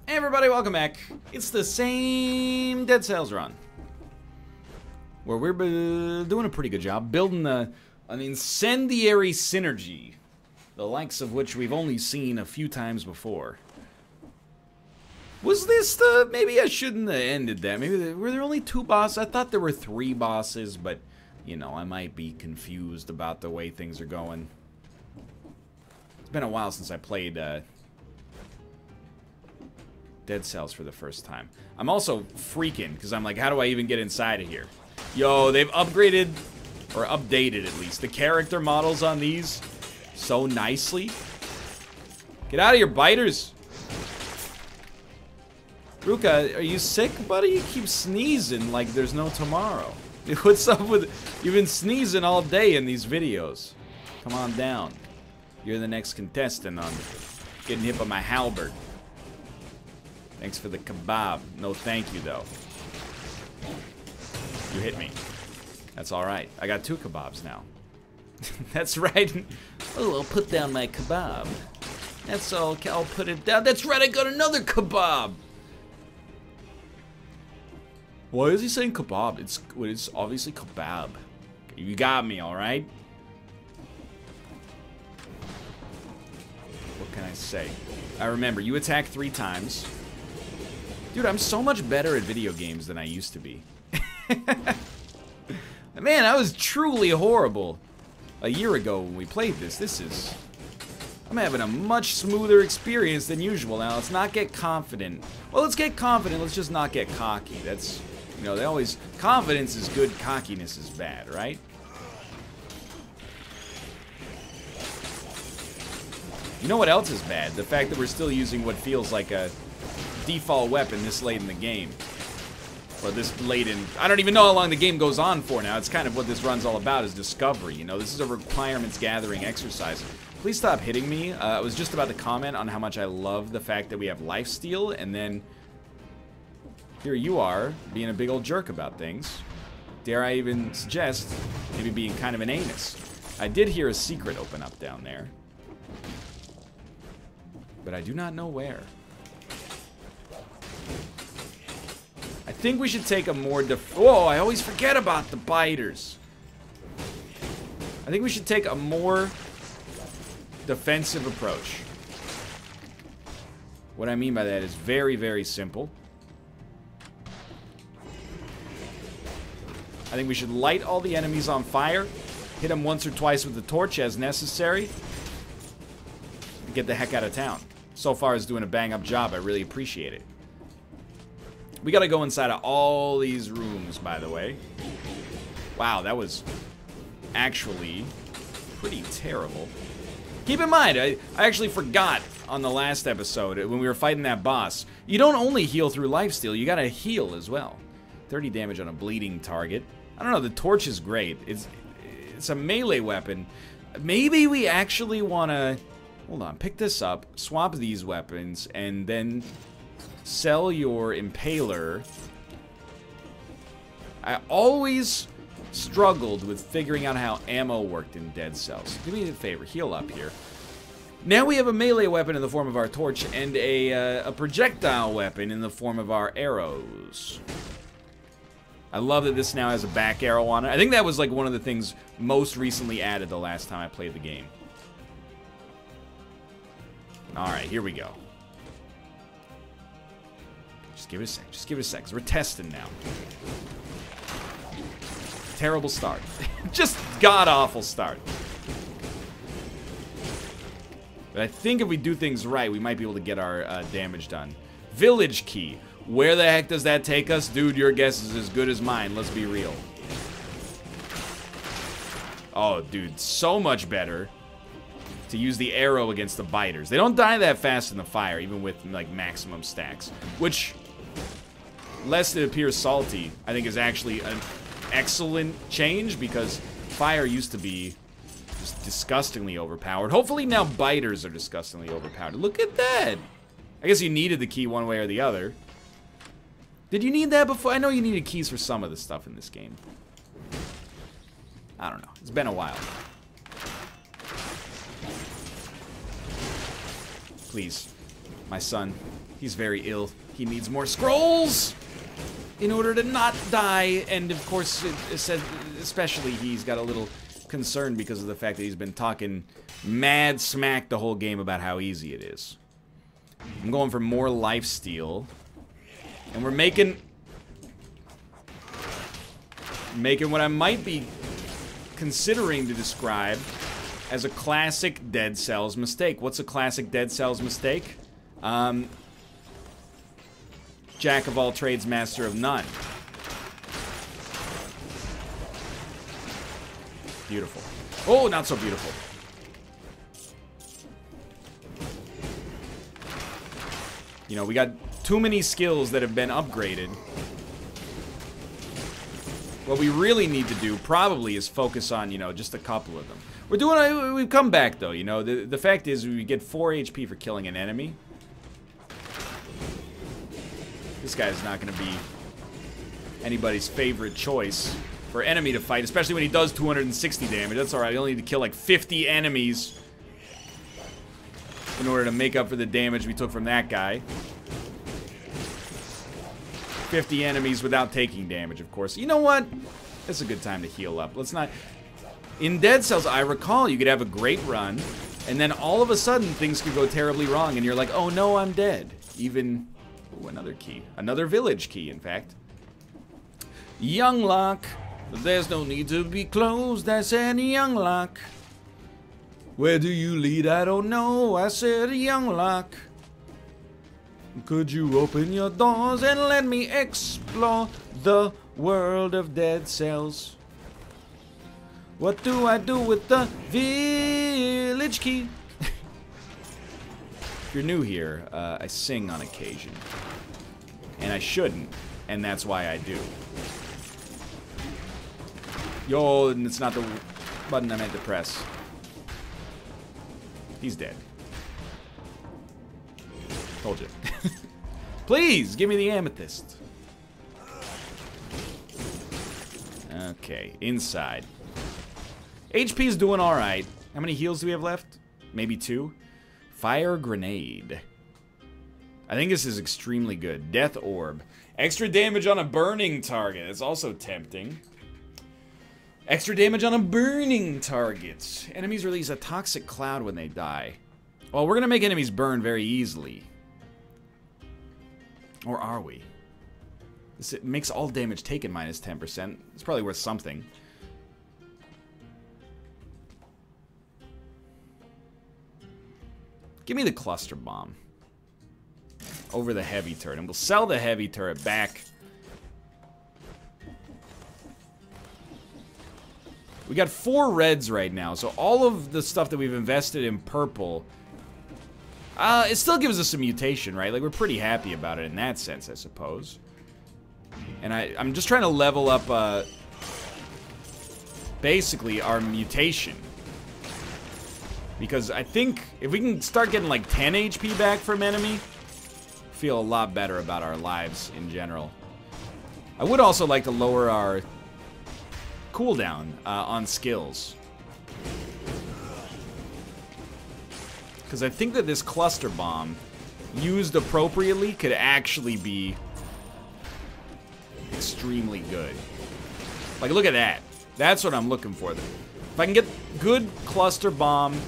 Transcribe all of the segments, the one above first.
Hey everybody, welcome back. It's the same Dead Cells run, where we're doing a pretty good job building an incendiary synergy, the likes of which we've only seen a few times before. Was this the... maybe I shouldn't have ended that. Maybe were there only 2 bosses? I thought there were 3 bosses, but, you know, I might be confused about the way things are going. It's been a while since I played Dead Cells for the first time. I'm also freaking, because I'm like, how do I even get inside of here? Yo, they've upgraded, or updated at least, the character models on these so nicely. Get out of here, biters! Ruka, are you sick, buddy? You keep sneezing like there's no tomorrow. What's up with... you've been sneezing all day in these videos. Come on down. You're the next contestant on getting hit by my halberd. Thanks for the kebab. No thank you, though. You hit me. That's alright. I got 2 kebabs now. That's right. Oh, I'll put down my kebab. That's all. I'll put it down. That's right, I got another kebab! Why is he saying kebab? It's obviously kebab. You got me, alright? What can I say? I remember, you attack 3 times. Dude, I'm so much better at video games than I used to be. Man, I was truly horrible a year ago when we played this. I'm having a much smoother experience than usual now. Let's not get confident. Well, let's get confident. Let's just not get cocky. That's, you know, they always... confidence is good, cockiness is bad, right? You know what else is bad? The fact that we're still using what feels like a default weapon this late in the game. Or this late in... I don't even know how long the game goes on for now. It's kind of what this run's all about, is discovery. You know, this is a requirements gathering exercise. Please stop hitting me. I was just about to comment on how much I love the fact that we have lifesteal, and then here you are, being a big old jerk about things. Dare I even suggest maybe being kind of an anus. I did hear a secret open up down there, but I do not know where. I think we should take a more whoa, I always forget about the biters. I think we should take a more defensive approach. What I mean by that is very, very simple. I think we should light all the enemies on fire, hit them once or twice with the torch as necessary, and get the heck out of town. So far it's doing a bang-up job. I really appreciate it. We gotta go inside of all these rooms, by the way. Wow, that was actually pretty terrible. Keep in mind, I actually forgot on the last episode, when we were fighting that boss, you don't only heal through lifesteal, you gotta heal as well. 30 damage on a bleeding target. I don't know, the torch is great. It's a melee weapon. Maybe we actually wanna... hold on, pick this up, swap these weapons, and then sell your impaler. I always struggled with figuring out how ammo worked in Dead Cells. Do me a favor, heal up here. Now we have a melee weapon in the form of our torch and a projectile weapon in the form of our arrows. I love that this now has a back arrow on it. I think that was like one of the things most recently added the last time I played the game. Alright, here we go. Just give it a sec. Just give it a sec, 'cause we're testing now. Terrible start. Just god-awful start. But I think if we do things right, we might be able to get our damage done. Village key. Where the heck does that take us? Dude, your guess is as good as mine. Let's be real. Oh, dude. So much better to use the arrow against the biters. They don't die that fast in the fire, even with, like, maximum stacks. Which, lest it appears salty, I think is actually an excellent change, because fire used to be just disgustingly overpowered. Hopefully now biters are disgustingly overpowered. Look at that! I guess you needed the key one way or the other. Did you need that before? I know you needed keys for some of the stuff in this game. I don't know. It's been a while. Please. My son, he's very ill. He needs more scrolls in order to not die. And of course, it said, especially he's got a little concern because of the fact that he's been talking mad smack the whole game about how easy it is. I'm going for more lifesteal. And we're making what I might be considering to describe as a classic Dead Cells mistake. What's a classic Dead Cells mistake? Jack of all trades, master of none. Beautiful. Oh, not so beautiful. You know, we got too many skills that have been upgraded. What we really need to do probably is focus on, you know, just a couple of them. We've come back though, you know. The fact is we get 4 HP for killing an enemy. This guy's not going to be anybody's favorite choice for enemy to fight, especially when he does 260 damage. That's alright, you only need to kill like 50 enemies in order to make up for the damage we took from that guy. 50 enemies without taking damage, of course. You know what? It's a good time to heal up. Let's not... In Dead Cells, I recall you could have a great run, and then all of a sudden things could go terribly wrong, and you're like, oh no, I'm dead. Even... Ooh, another key. Another village key, in fact. Young lock. There's no need to be closed. I said young lock. Where do you lead? I don't know. I said young lock. Could you open your doors and let me explore the world of Dead Cells? What do I do with the village key? If you're new here, I sing on occasion. And I shouldn't, and that's why I do. Yo, and it's not the button I meant to press. He's dead. Told you. Please, give me the amethyst. Okay, inside. HP's doing alright. How many heals do we have left? Maybe 2? Fire grenade. I think this is extremely good. Death orb. Extra damage on a burning target. It's also tempting. Extra damage on a burning target. Enemies release a toxic cloud when they die. Well, we're gonna make enemies burn very easily. Or are we? This makes all damage taken minus 10%. It's probably worth something. Give me the cluster bomb. Over the heavy turret. And we'll sell the heavy turret back. We got 4 reds right now. So all of the stuff that we've invested in purple... it still gives us a mutation, right? Like, we're pretty happy about it in that sense, I suppose. And I'm just trying to level up, basically, our mutation. Because I think if we can start getting, like, 10 HP back from enemy, feel a lot better about our lives in general. I would also like to lower our cooldown on skills. Because I think that this cluster bomb, used appropriately, could actually be extremely good. Like, look at that. That's what I'm looking for. If I can get good cluster bomb...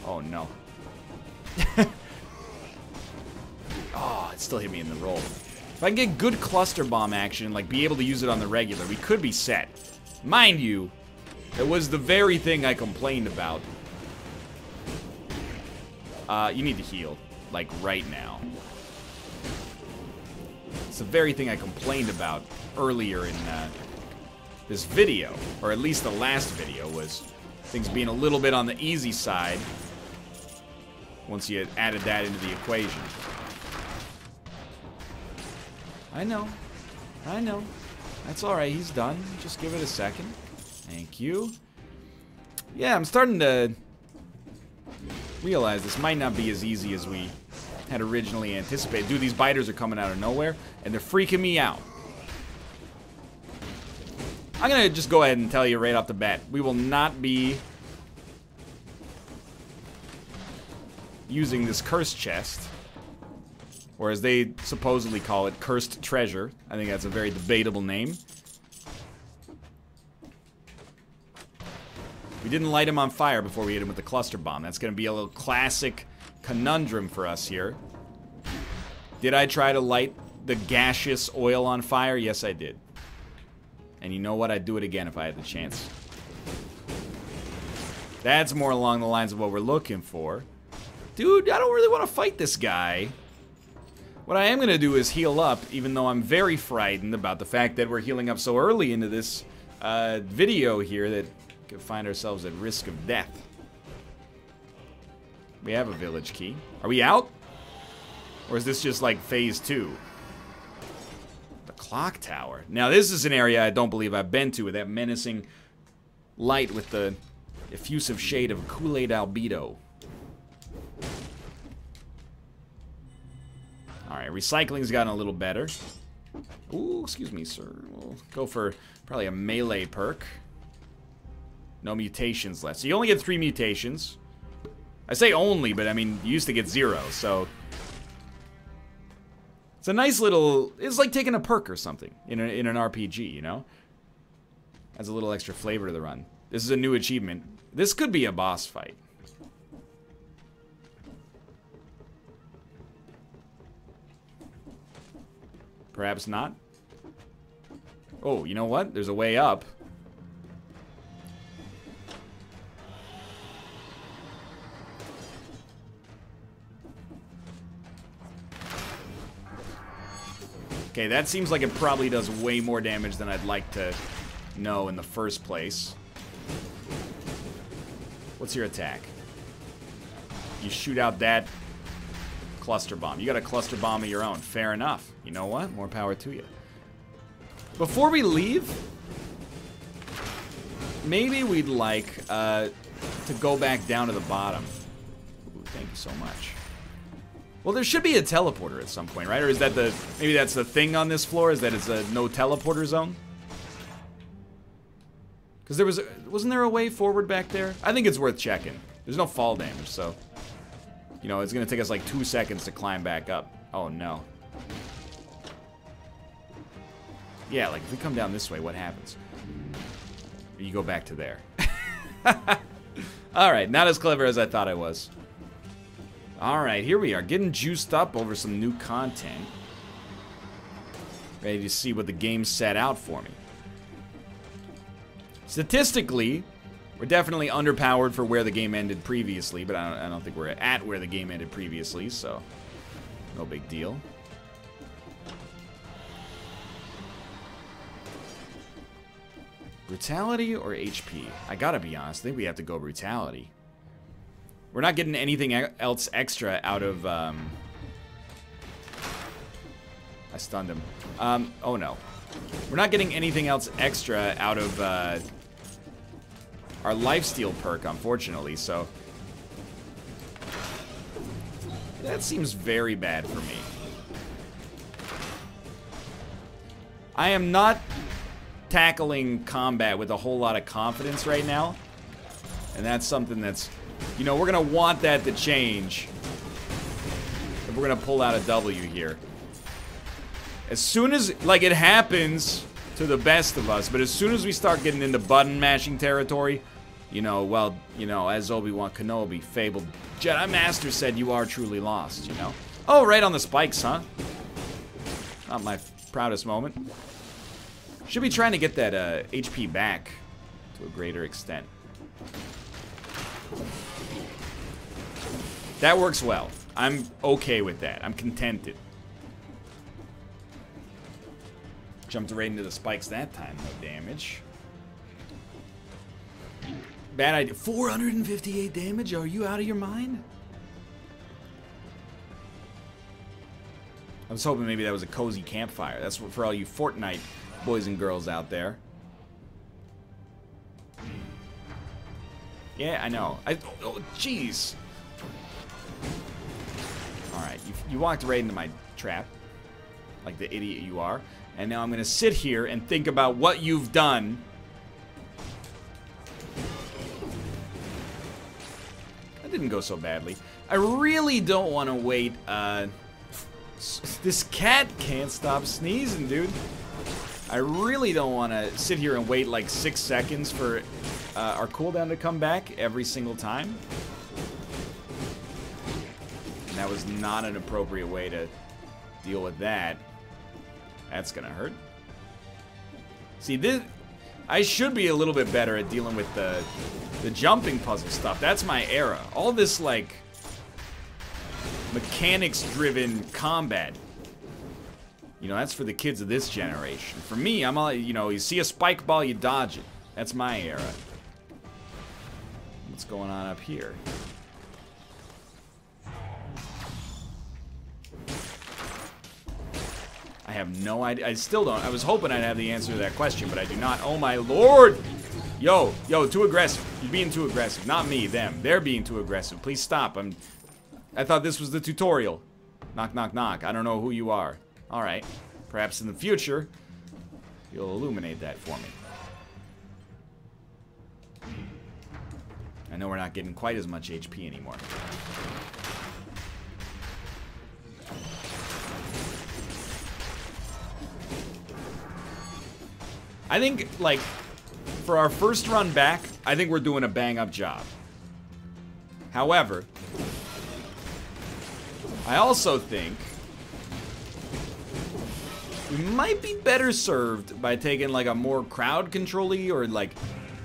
Oh, no. Oh, it still hit me in the roll. If I can get good cluster bomb action, like be able to use it on the regular, we could be set. Mind you, it was the very thing I complained about. You need to heal, like, right now. It's the very thing I complained about earlier in this video, or at least the last video, was things being a little bit on the easy side once you added that into the equation. I know. I know. That's alright, he's done. Just give it a second. Thank you. Yeah, I'm starting to realize this might not be as easy as we had originally anticipated. Dude, these biters are coming out of nowhere, and they're freaking me out. I'm gonna just go ahead and tell you right off the bat, we will not be using this curse chest Or as they supposedly call it, cursed treasure. I think that's a very debatable name. We didn't light him on fire before we hit him with the cluster bomb. That's going to be a little classic conundrum for us here. Did I try to light the gaseous oil on fire? Yes, I did. And you know what? I'd do it again if I had the chance. That's more along the lines of what we're looking for. Dude, I don't really want to fight this guy. What I am going to do is heal up, even though I'm very frightened about the fact that we're healing up so early into this video here that we could find ourselves at risk of death. We have a village key. Are we out? Or is this just like phase 2? The clock tower. Now this is an area I don't believe I've been to with that menacing light with the effusive shade of Kool-Aid albedo. Alright, recycling's gotten a little better. Ooh, excuse me, sir. We'll go for probably a melee perk. No mutations left. So you only get 3 mutations. I say only, but I mean, you used to get 0, so... It's a nice little... It's like taking a perk or something in an RPG, you know? Adds a little extra flavor to the run. This is a new achievement. This could be a boss fight. Perhaps not. Oh, you know what? There's a way up. Okay, that seems like it probably does way more damage than I'd like to know in the first place. What's your attack? You shoot out that cluster bomb. You got a cluster bomb of your own. Fair enough. You know what? More power to you. Before we leave, maybe we'd like to go back down to the bottom. Ooh, thank you so much. Well, there should be a teleporter at some point, right? Or is that the... Maybe that's the thing on this floor, is that it's a no teleporter zone? Because there was... Wasn't there a way forward back there? I think it's worth checking. There's no fall damage, so... You know, it's going to take us like 2 seconds to climb back up. Oh, no. Yeah, like if we come down this way, what happens? You go back to there. Alright, not as clever as I thought I was. Alright, here we are, getting juiced up over some new content. Ready to see what the game set out for me. Statistically, we're definitely underpowered for where the game ended previously, but I don't think we're at where the game ended previously, so no big deal. Brutality or HP? I gotta be honest, I think we have to go brutality. We're not getting anything else extra out of, I stunned him. Oh no. We're not getting anything else extra out of, our lifesteal perk, unfortunately, so... That seems very bad for me. I am not tackling combat with a whole lot of confidence right now. And that's something that's... You know, we're going to want that to change. If we're going to pull out a W here. As soon as... Like, it happens to the best of us. But as soon as we start getting into button mashing territory... You know, well, you know, as Obi-Wan Kenobi, fabled Jedi Master said, you are truly lost, you know? Oh, right on the spikes, huh? Not my proudest moment. Should be trying to get that HP back to a greater extent. That works well. I'm okay with that. I'm contented. Jumped right into the spikes that time, no damage. Bad idea. 458 damage? Are you out of your mind? I was hoping maybe that was a cozy campfire. That's for all you Fortnite boys and girls out there. Yeah, I know. Oh, jeez. Alright, you walked right into my trap. Like the idiot you are. And now I'm going to sit here and think about what you've done. That didn't go so badly. I really don't want to wait This cat can't stop sneezing, dude. I really don't want to sit here and wait like 6 seconds for our cooldown to come back every single time. And that was not an appropriate way to deal with that. That's gonna hurt. See, this... I should be a little bit better at dealing with the jumping puzzle stuff. That's my era. All this, like, mechanics-driven combat. You know, that's for the kids of this generation. For me, I'm all, you know, you see a spike ball, you dodge it. That's my era. What's going on up here? I have no idea. I still don't. I was hoping I'd have the answer to that question, but I do not. Oh my lord! Yo, too aggressive. You're being too aggressive. Not me, them. They're being too aggressive. Please stop. I thought this was the tutorial. Knock, knock, knock. I don't know who you are. Alright. Perhaps in the future, you'll illuminate that for me. I know we're not getting quite as much HP anymore. I think, like, for our first run back, I think we're doing a bang-up job. However, I also think we might be better served by taking, like, a more crowd control-y or, like,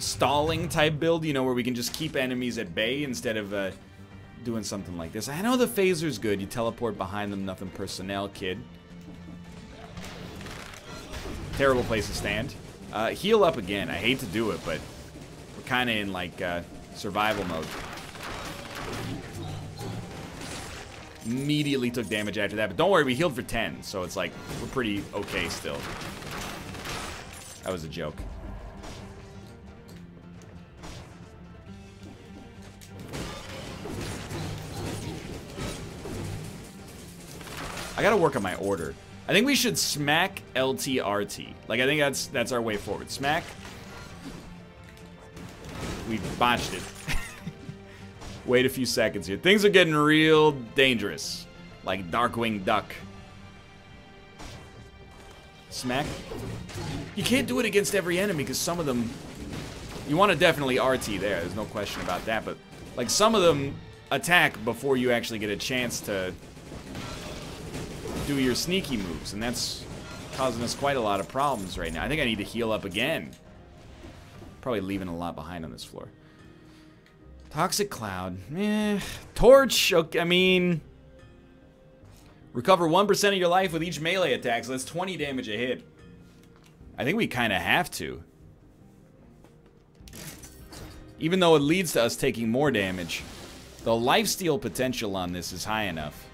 stalling type build, you know, where we can just keep enemies at bay instead of doing something like this. I know the phaser's good. You teleport behind them, nothing personnel, kid. Terrible place to stand. Heal up again. I hate to do it, but we're kind of in, like, survival mode. Immediately took damage after that, but don't worry, we healed for 10, so it's like, we're pretty okay still. That was a joke. I gotta work on my order. I think we should smack LTRT. Like, I think that's our way forward. Smack. We botched it. Wait a few seconds here. Things are getting real dangerous. Like Darkwing Duck. Smack. You can't do it against every enemy because some of them... You want to definitely RT there. There's no question about that. But, like, some of them attack before you actually get a chance to do your sneaky moves, and that's causing us quite a lot of problems right now. I think I need to heal up again. Probably leaving a lot behind on this floor. Toxic Cloud. Torch. Okay, I mean... Recover 1% of your life with each melee attack, so that's 20 damage a hit. I think we kind of have to. Even though it leads to us taking more damage, the lifesteal potential on this is high enough.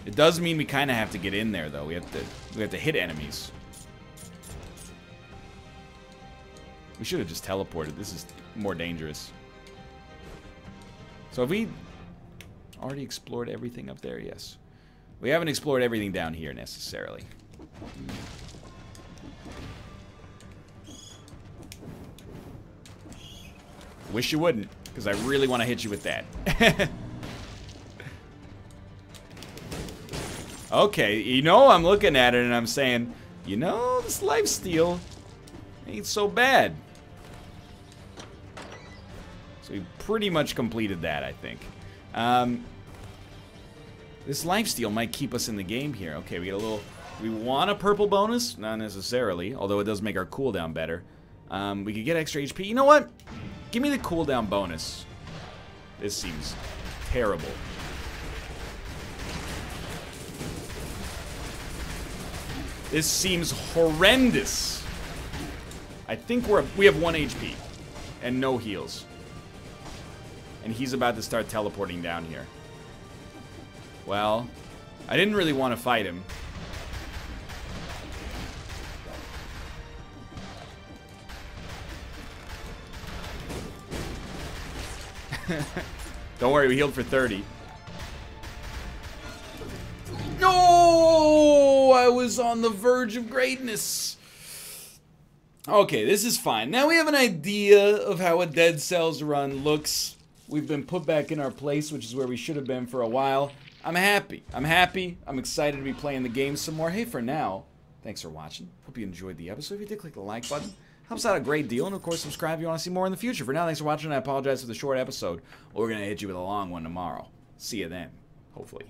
It does mean we kind of have to get in there, though. We have to hit enemies. We should have just teleported. This is more dangerous. So have we already explored everything up there? Yes. We haven't explored everything down here, necessarily. Wish you wouldn't, because I really want to hit you with that. Okay, you know, I'm looking at it and I'm saying, you know, this lifesteal ain't so bad. So we pretty much completed that, I think. This lifesteal might keep us in the game here. Okay, we get a little... We want a purple bonus? Not necessarily, although it does make our cooldown better. We could get extra HP. You know what? Give me the cooldown bonus. This seems terrible. This seems horrendous. I think we have 1 HP and no heals. And he's about to start teleporting down here. Well, I didn't really want to fight him. Don't worry, we healed for 30. No! I was on the verge of greatness. Okay, this is fine. Now we have an idea of how a Dead Cells run looks. We've been put back in our place, which is where we should have been for a while. I'm happy. I'm happy. I'm excited to be playing the game some more. Hey, for now, thanks for watching. Hope you enjoyed the episode. If you did, click the like button. Helps out a great deal. And, of course, subscribe if you want to see more in the future. For now, thanks for watching. I apologize for the short episode. We're going to hit you with a long one tomorrow. See you then, hopefully.